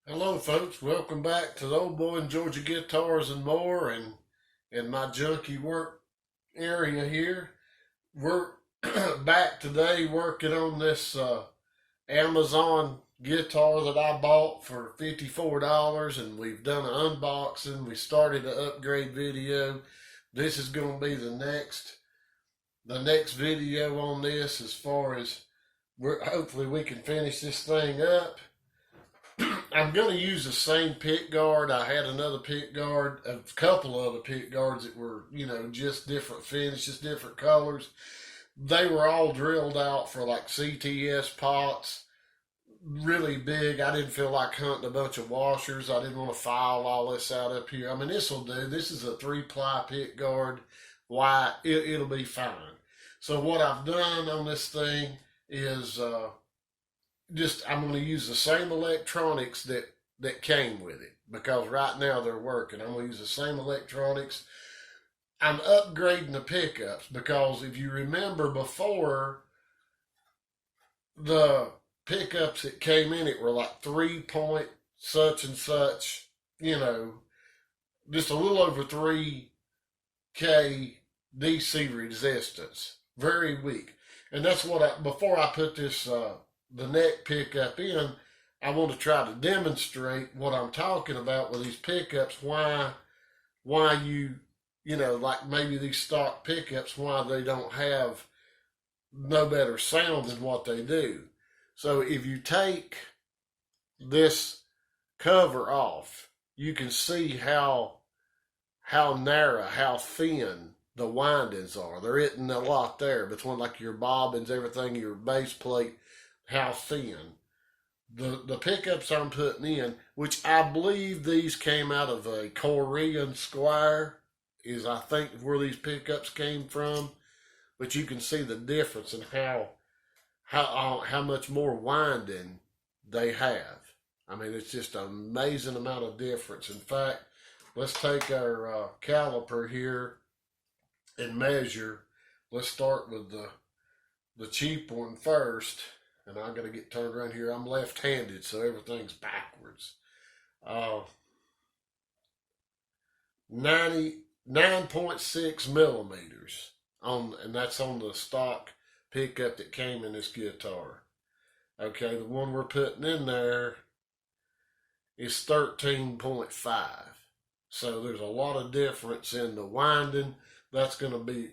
Hello, folks. Welcome back to the Old Boy and Georgia Guitars and More, and in my junkie work area here. We're back today working on this Amazon guitar that I bought for $54, and we've done an unboxing. We started an upgrade video. This is going to be the next video on this, as far as hopefully we can finish this thing up. I'm going to use the same pick guard. I had another pick guard, a couple other pick guards that were, just different finishes, different colors. They were all drilled out for like CTS pots, really big. I didn't feel like hunting a bunch of washers. I didn't want to file all this out up here. I mean, this will do. This is a 3-ply pick guard. Why? It'll be fine. So what I've done on this thing is I'm going to use the same electronics that came with it, because right now they're working. I'm going to use the same electronics. I'm upgrading the pickups because if you remember before, the pickups that came in it were like 3 point such and such, just a little over 3K DC resistance. Very weak. And that's before I put this the neck pickup in, I want to try to demonstrate what I'm talking about with these pickups, why like maybe these stock pickups, why they don't have no better sound than what they do. So if you take this cover off, you can see how narrow, how thin the windings are. There isn't a lot there between like your bobbins, everything, your base plate, how thin. The pickups I'm putting in, which I believe these came out of a Korean Squire, is I think where these pickups came from. But you can see the difference in how much more winding they have. I mean, it's just an amazing amount of difference. In fact, let's take our caliper here and measure. Let's start with the cheap one first. And I'm going to get turned around here. I'm left-handed, so everything's backwards. 9.6 millimeters, and that's on the stock pickup that came in this guitar. Okay, the one we're putting in there is 13.5. So there's a lot of difference in the winding. That's going to be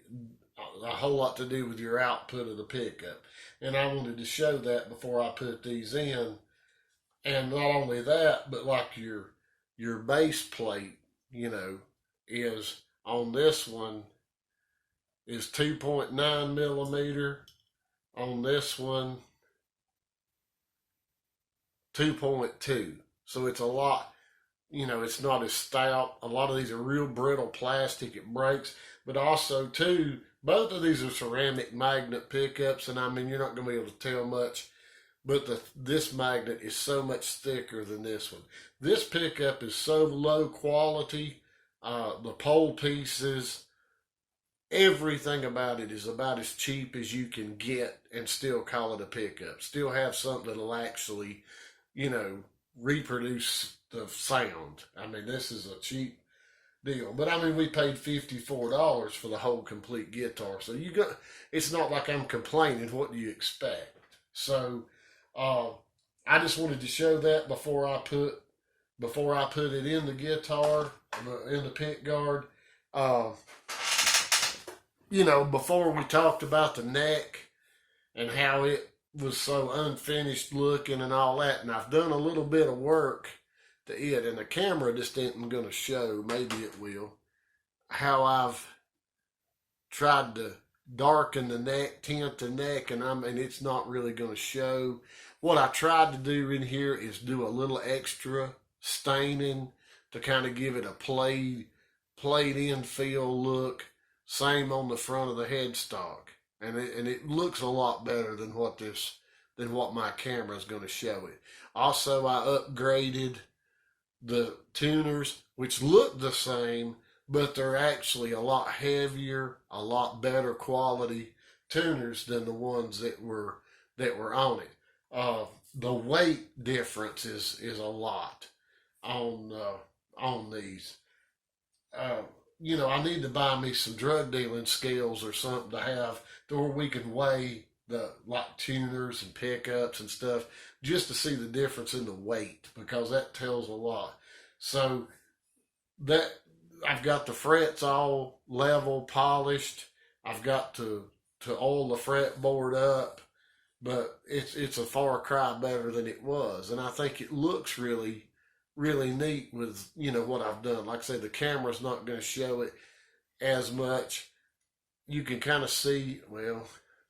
a whole lot to do with your output of the pickup. And I wanted to show that before I put these in. And not only that, but like your base plate, is on this one is 2.9 millimeter. On this one, 2.2. So it's a lot, it's not as stout. A lot of these are real brittle plastic. It breaks. But also, too, both of these are ceramic magnet pickups, and I mean, you're not going to be able to tell much, but this magnet is so much thicker than this one. This pickup is so low quality. The pole pieces, everything about it is about as cheap as you can get and still call it a pickup. Still have something that'll actually, reproduce the sound. I mean, this is a cheap deal. But I mean, we paid $54 for the whole complete guitar. So it's not like I'm complaining. What do you expect? So I just wanted to show that before I put it in the guitar, in the pick guard. Before we talked about the neck and how it was so unfinished looking and all that, and I've done a little bit of work to it, and the camera just isn't going to show, maybe it will, how I've tried to darken the neck, tint the neck, and it's not really going to show. What I tried to do in here is do a little extra staining to kind of give it a played in feel look. Same on the front of the headstock, and it looks a lot better than what my camera is going to show it. Also, I upgraded the tuners, which look the same, but they're actually a lot heavier, a lot better quality tuners than the ones that were on it. the weight difference is a lot on these. Uh, I need to buy me some drug dealing scales or something to have to where we can weigh the like tuners and pickups and stuff just to see the difference in the weight because that tells a lot. So that I've got the frets all level, polished. I've got to oil the fretboard up, but it's a far cry better than it was, and I think it looks really neat with what I've done. Like I say, the camera's not going to show it as much. You can kind of see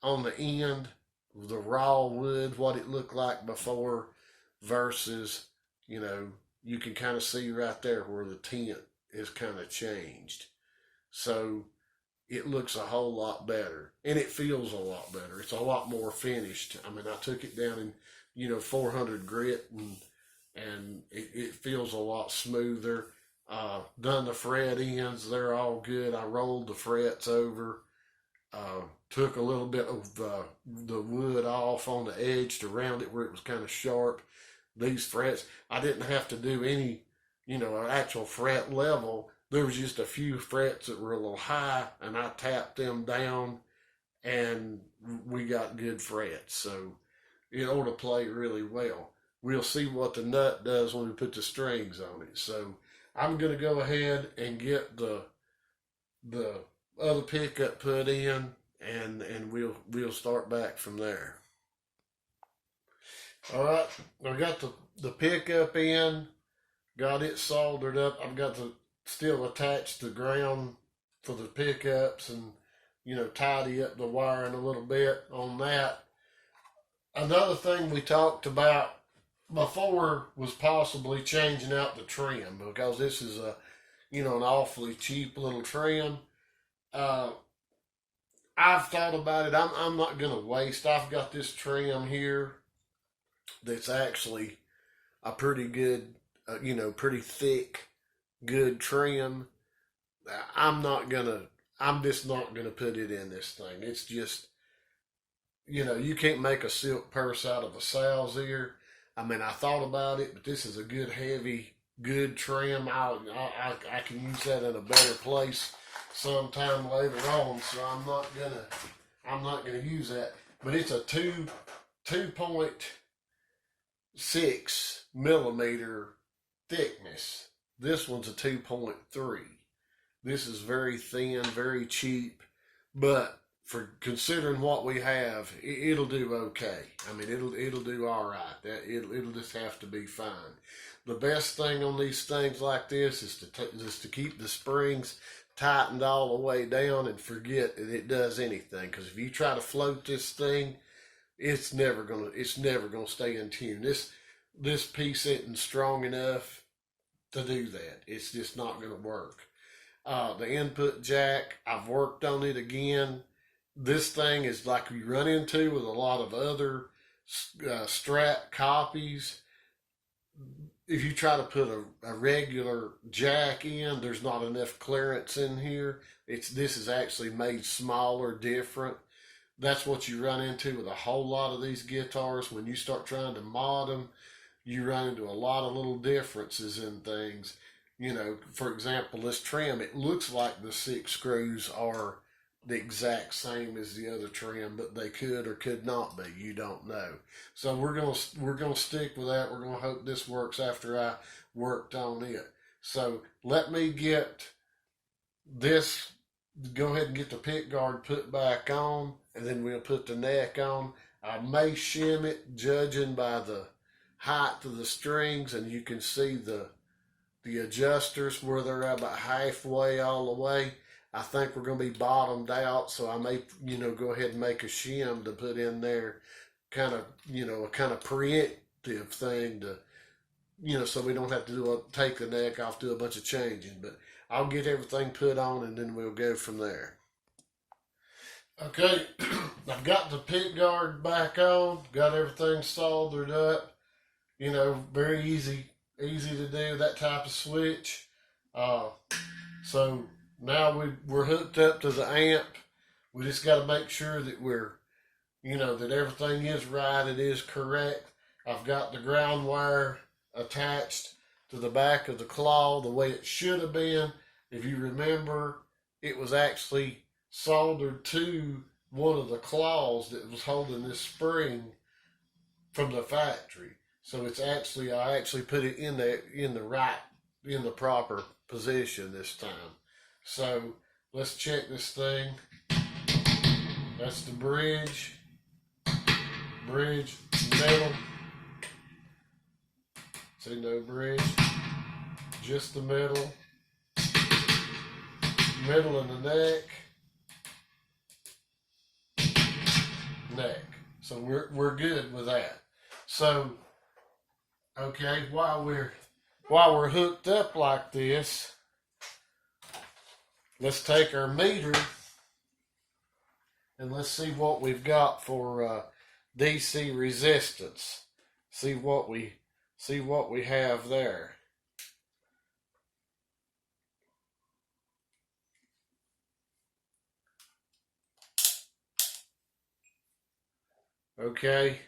on the end the raw wood what it looked like before versus you can kind of see right there where the tint is kind of changed. So it looks a whole lot better and it feels a lot better. It's a lot more finished. I mean, I took it down in 400 grit and it feels a lot smoother. Done the fret ends, they're all good. I rolled the frets over, took a little bit of the wood off on the edge to round it where it was kind of sharp. These frets, I didn't have to do any, an actual fret level. There was just a few frets that were a little high, and I tapped them down, and we got good frets. So it ought to play really well. We'll see what the nut does when we put the strings on it. So I'm going to go ahead and get the other pickup put in, and we'll start back from there. All right, I got the pickup in, got it soldered up. I've got to still attach the ground for the pickups and tidy up the wiring a little bit on that. Another thing we talked about before was possibly changing out the trim because this is an awfully cheap little trim. I've thought about it. I'm not going to waste. I've got this trim here that's actually a pretty good, pretty thick, good trim. I'm just not gonna put it in this thing. It's just, you can't make a silk purse out of a sow's ear. I mean, I thought about it, but this is a good, heavy, good trim. I can use that in a better place sometime later on. So I'm not gonna use that. But it's a 2.6 millimeter thickness. This one's a 2.3. This is very thin, very cheap, but for considering what we have, it'll do okay. I mean, it'll do all right. It'll just have to be fine. The best thing on these things like this is to keep the springs tightened all the way down and forget that it does anything. Because if you try to float this thing, it's never gonna stay in tune. This piece isn't strong enough to do that. It's just not gonna work. The input jack, I've worked on it again. This thing is like we run into with a lot of other strat copies. If you try to put a regular jack in, there's not enough clearance in here. This is actually made smaller, different. That's what you run into with a whole lot of these guitars. When you start trying to mod them, you run into a lot of little differences in things. For example, this trim, it looks like the 6 screws are the exact same as the other trim, but they could or could not be. You don't know. So we're gonna stick with that. We're gonna hope this works after I worked on it. So let me get this. Go ahead and get the pick guard put back on, and then we'll put the neck on. I may shim it, judging by the height of the strings, and you can see the adjusters where they're about halfway all the way. I think we're going to be bottomed out, so I may, go ahead and make a shim to put in there, kind of, a kind of preemptive thing to, so we don't have to take the neck off, do a bunch of changing. But I'll get everything put on, and then we'll go from there. Okay, I've got the pick guard back on, got everything soldered up. Very easy to do that type of switch. So now we're hooked up to the amp. We just got to make sure that that everything is right, it is correct. I've got the ground wire attached to the back of the claw the way it should have been. If you remember, it was actually soldered to one of the claws that was holding this spring from the factory. So it's actually, I actually put it in the proper position this time. So let's check this thing. That's the bridge, metal. See, no bridge, just the metal in the neck. So we're good with that. So, okay, while we're hooked up like this, let's take our meter and let's see what we've got for DC resistance. See what we have there. Okay.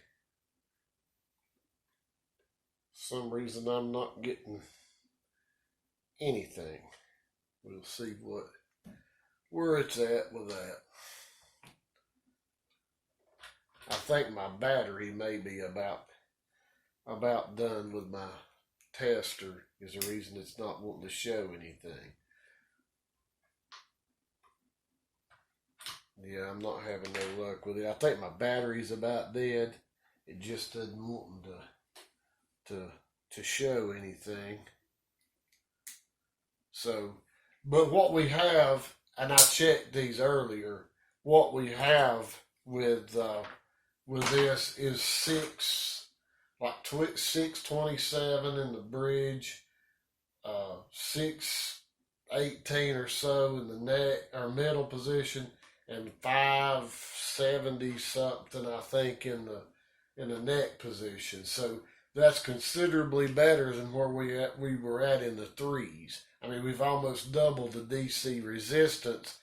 For some reason I'm not getting anything. We'll see where it's at with that. I think my battery may be about done with my tester is the reason it's not wanting to show anything. Yeah, I'm not having no luck with it. I think my battery's about dead. It just doesn't want to show anything. So, but what we have, and I checked these earlier, what we have with this is 627 in the bridge, 618 or so in the neck or middle position, and 570 something I think in the neck position. So that's considerably better than where we were at in the threes. I mean, we've almost doubled the DC resistance,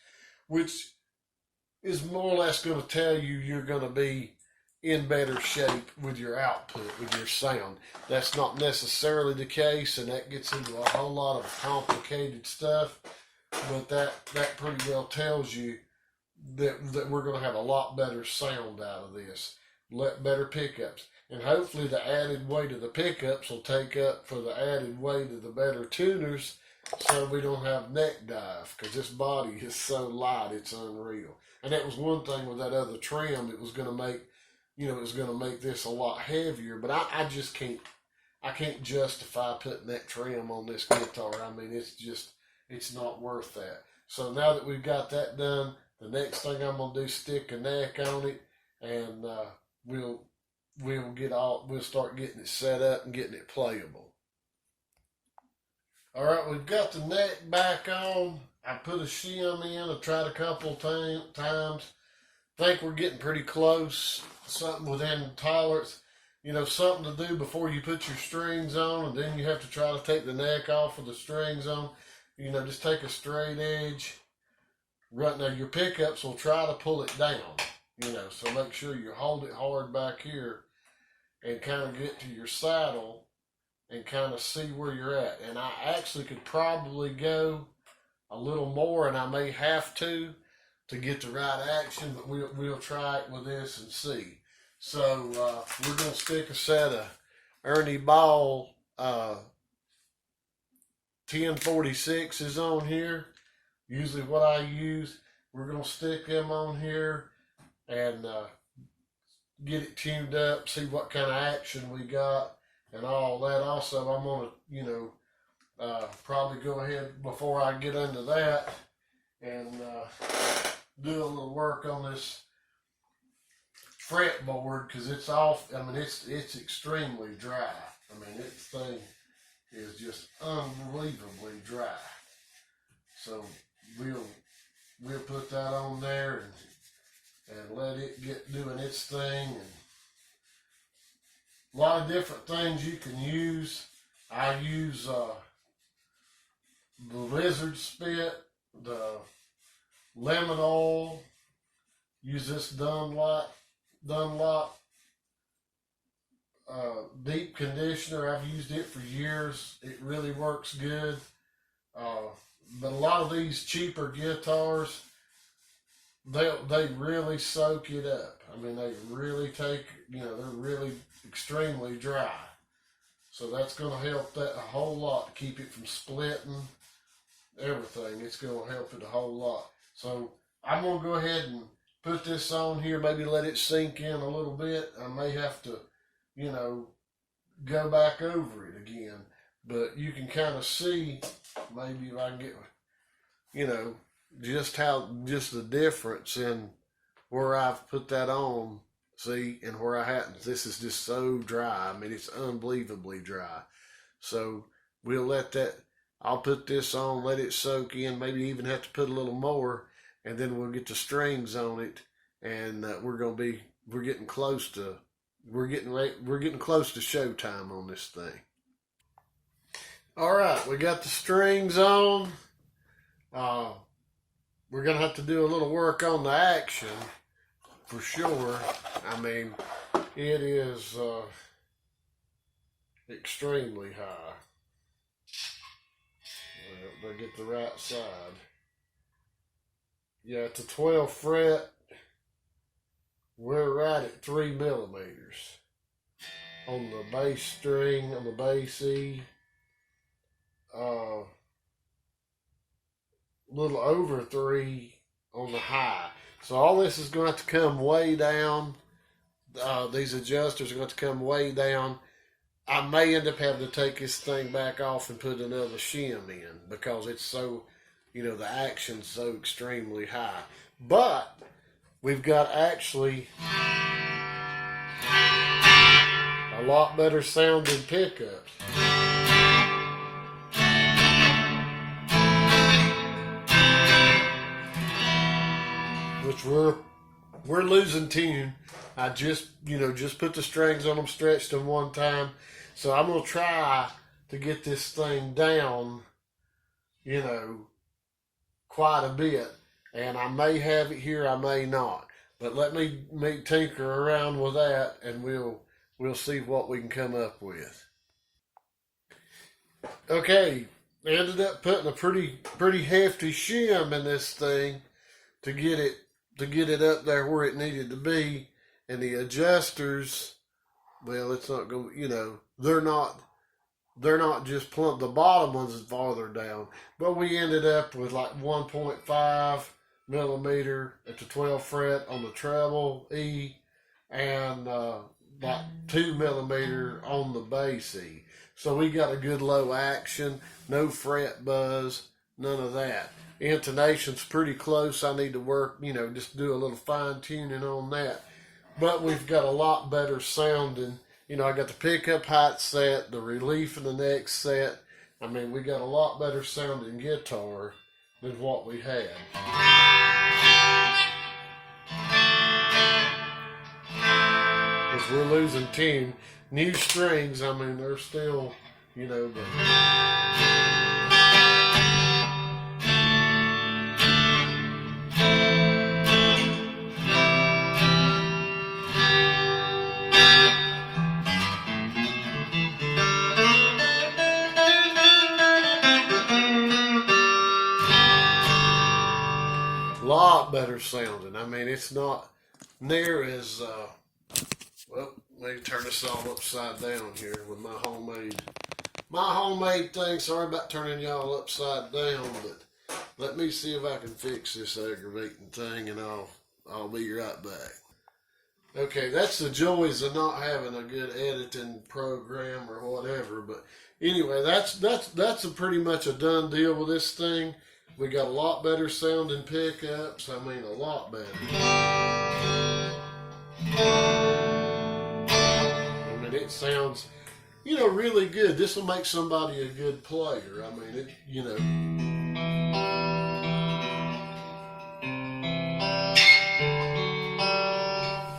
which is more or less going to tell you you're going to be in better shape with your output, with your sound. That's not necessarily the case, and that gets into a whole lot of complicated stuff, but that pretty well tells you that we're going to have a lot better sound out of this, better pickups. And hopefully the added weight of the pickups will take up for the added weight of the better tuners, so we don't have neck dive, because this body is so light, it's unreal. And that was one thing with that other trim, it was going to make, it was going to make this a lot heavier, but I just can't justify putting that trim on this guitar. I mean, it's not worth that. So now that we've got that done, the next thing I'm going to do is stick a neck on it, and we'll start getting it set up and getting it playable. All right, we've got the neck back on. I put a shim in. I tried a couple times. Think we're getting pretty close. Something within tolerance. Something to do before you put your strings on, and then you have to try to take the neck off with the strings on. Just take a straight edge. Right now, your pickups will try to pull it down. So make sure you hold it hard back here and kind of get to your saddle and kind of see where you're at. And I actually could probably go a little more, and I may have to get the right action, but we'll try it with this and see. So we're going to stick a set of Ernie Ball 1046s on here. Usually what I use, we're going to stick them on here and get it tuned up, see what kind of action we got and all that. Also, I'm going to, probably go ahead before I get into that and do a little work on this fretboard, because it's off. I mean, it's extremely dry. I mean, this thing is just unbelievably dry. So we'll put that on there and let it get doing its thing. And a lot of different things you can use. I use the lizard spit, the lemon oil. Use this Dunlop deep conditioner. I've used it for years. It really works good. But a lot of these cheaper guitars, they really soak it up. I mean, they really take, they're really extremely dry. So that's going to help that a whole lot to keep it from splitting, everything. It's going to help it a whole lot. So I'm going to go ahead and put this on here, maybe let it sink in a little bit. I may have to, go back over it again. But you can kind of see, maybe if I can get, just the difference in where I've put that on, see, and where I hadn't. This is just so dry. I mean, it's unbelievably dry. So we'll let that, I'll put this on, let it soak in, maybe even have to put a little more, and then we'll get the strings on it, and we're getting close to showtime on this thing. All right, we got the strings on. We're gonna have to do a little work on the action for sure. I mean, it is extremely high. Well, they get the right side. Yeah, it's a 12 fret. We're right at 3 millimeters on the bass string, on the bass E. Little over 3 on the high. So all this is going to have to come way down. These adjusters are going to come way down. I may end up having to take this thing back off and put another shim in because it's so, the action's so extremely high. But we've got actually a lot better sounding pickups. Which we're losing tune. I just put the strings on them, stretched them one time. So I'm gonna try to get this thing down, quite a bit. And I may have it here, I may not. But let me tinker around with that, and we'll see what we can come up with. Okay, ended up putting a pretty hefty shim in this thing to get it up there where it needed to be, and the adjusters, well, it's not going, they're not just plump. The bottom ones is farther down, but we ended up with like 1.5 millimeter at the 12th fret on the treble E, and about 2 millimeter on the bass E. So we got a good low action, no fret buzz, none of that. Intonation's pretty close. I need to work, just do a little fine tuning on that. But we've got a lot better sounding. I got the pickup height set, the relief in the next set. I mean, we got a lot better sounding guitar than what we had. Because we're losing tune. New strings, I mean, they're still, lot better sounding. I mean, it's not near as, well, let me turn this all upside down here with my homemade thing. Sorry about turning y'all upside down, but let me see if I can fix this aggravating thing, and I'll be right back. Okay, that's the joys of not having a good editing program or whatever, but anyway, that's pretty much a done deal with this thing. We got a lot better sounding pickups. I mean, a lot better. I mean, it sounds, really good. This will make somebody a good player. I mean,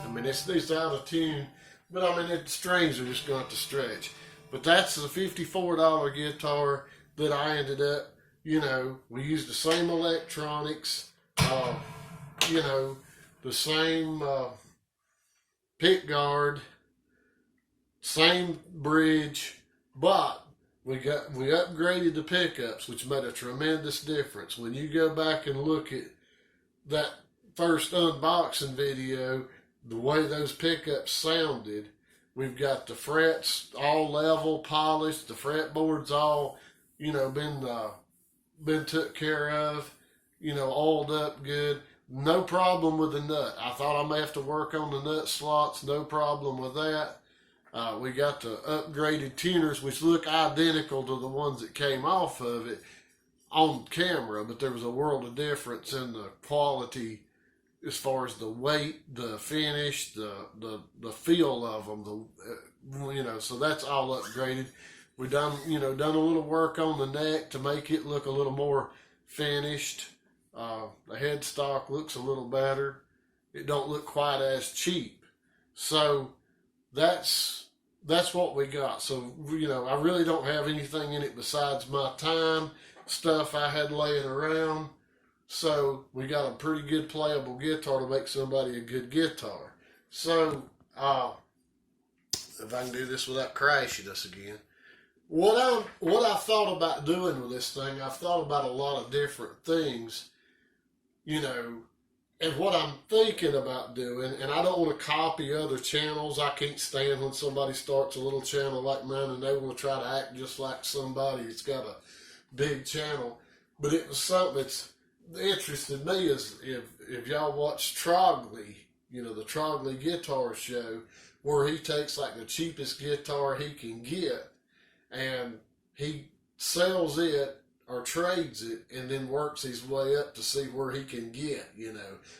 I mean, it's out of tune, but I mean, the strings are just going to stretch. But that's the $54 guitar that I ended up, we used the same electronics, the same pick guard, same bridge, but we upgraded the pickups, which made a tremendous difference. When you go back and look at that first unboxing video, the way those pickups sounded, we've got the frets all level, polished, the fretboards all, been took care of, oiled up good. No problem with the nut. I thought I may have to work on the nut slots. No problem with that. We got the upgraded tuners, which look identical to the ones that came off of it on camera, but there was a world of difference in the quality as far as the weight, the finish, the feel of them. So that's all upgraded. We done a little work on the neck to make it look a little more finished. The headstock looks a little better. It don't look quite as cheap. So that's what we got. So I really don't have anything in it besides my time, stuff I had laying around. So we got a pretty good playable guitar to make somebody a good guitar. So if I can do this without crashing us again. What I thought about doing with this thing, I've thought about a lot of different things, and what I'm thinking about doing, and I don't want to copy other channels. I can't stand when somebody starts a little channel like mine and they want to try to act just like somebody that's got a big channel. But it was something that's interested me is if y'all watch Trogley, the Trogley guitar show, where he takes like the cheapest guitar he can get and he sells it or trades it and then works his way up to see where he can get,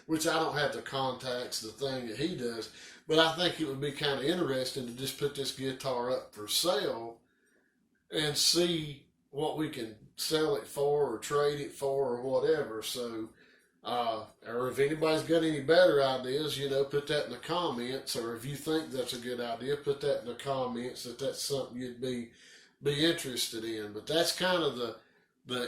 which I don't have the contacts, the thing that he does, but I think it would be kind of interesting to just put this guitar up for sale and see what we can sell it for or trade it for or whatever. So, or if anybody's got any better ideas, put that in the comments, or if you think that's a good idea, put that in the comments that that's something you'd be interested in. But that's kind of the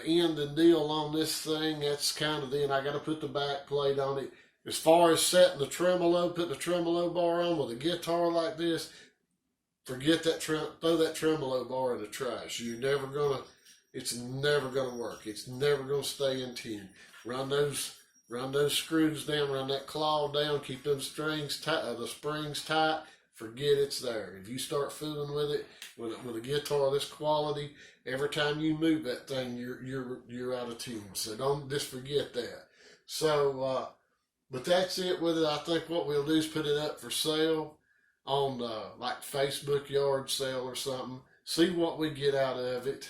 end and deal on this thing. That's kind of the end. I got to put the back plate on it. As far as setting the tremolo, putting the tremolo bar on with a guitar like this, forget that, throw that tremolo bar in the trash. It's never gonna work. It's never gonna stay in tune. Run those screws down, run that claw down, keep them strings tight, the springs tight. Forget it's there. If you start fooling with it, with a guitar of this quality, every time you move that thing, you're out of tune. So don't just forget that. So, but that's it with it. I think what we'll do is put it up for sale on like Facebook yard sale or something. See what we get out of it.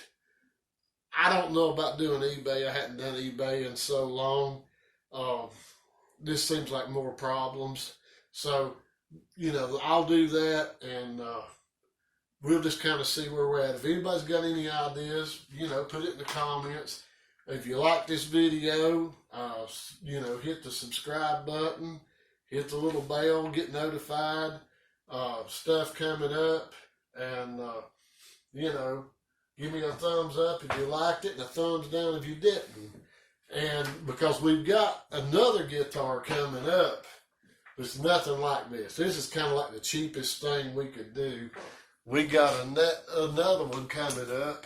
I don't know about doing eBay. I hadn't done eBay in so long. This seems like more problems. So, I'll do that, and we'll just kind of see where we're at. If anybody's got any ideas, put it in the comments. If you like this video, hit the subscribe button, hit the little bell, get notified, stuff coming up, and, give me a thumbs up if you liked it and a thumbs down if you didn't. And because we've got another guitar coming up, it's nothing like this. This is kind of like the cheapest thing we could do. We got another one coming up.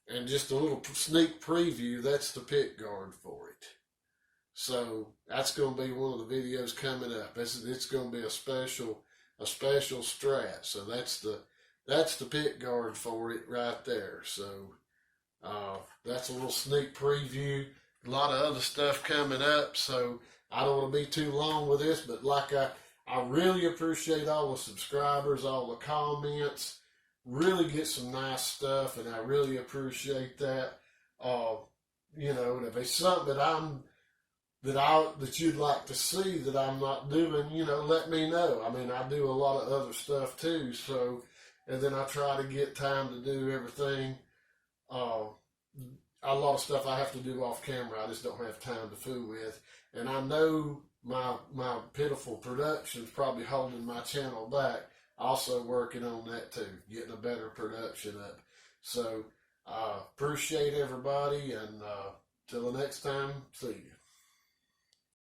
And just a little sneak preview, that's the pick guard for it. So that's going to be one of the videos coming up. It's going to be a special strat. So that's the pick guard for it right there. So that's a little sneak preview. A lot of other stuff coming up. So I don't want to be too long with this, but I really appreciate all the subscribers, all the comments. Really get some nice stuff, and I really appreciate that. And if it's something that you'd like to see that I'm not doing, let me know. I mean, I do a lot of other stuff too, so, and then I try to get time to do everything. A lot of stuff I have to do off camera, I just don't have time to fool with. And I know my pitiful production's probably holding my channel back. Also working on that too, getting a better production up. So, appreciate everybody, and till the next time, see you.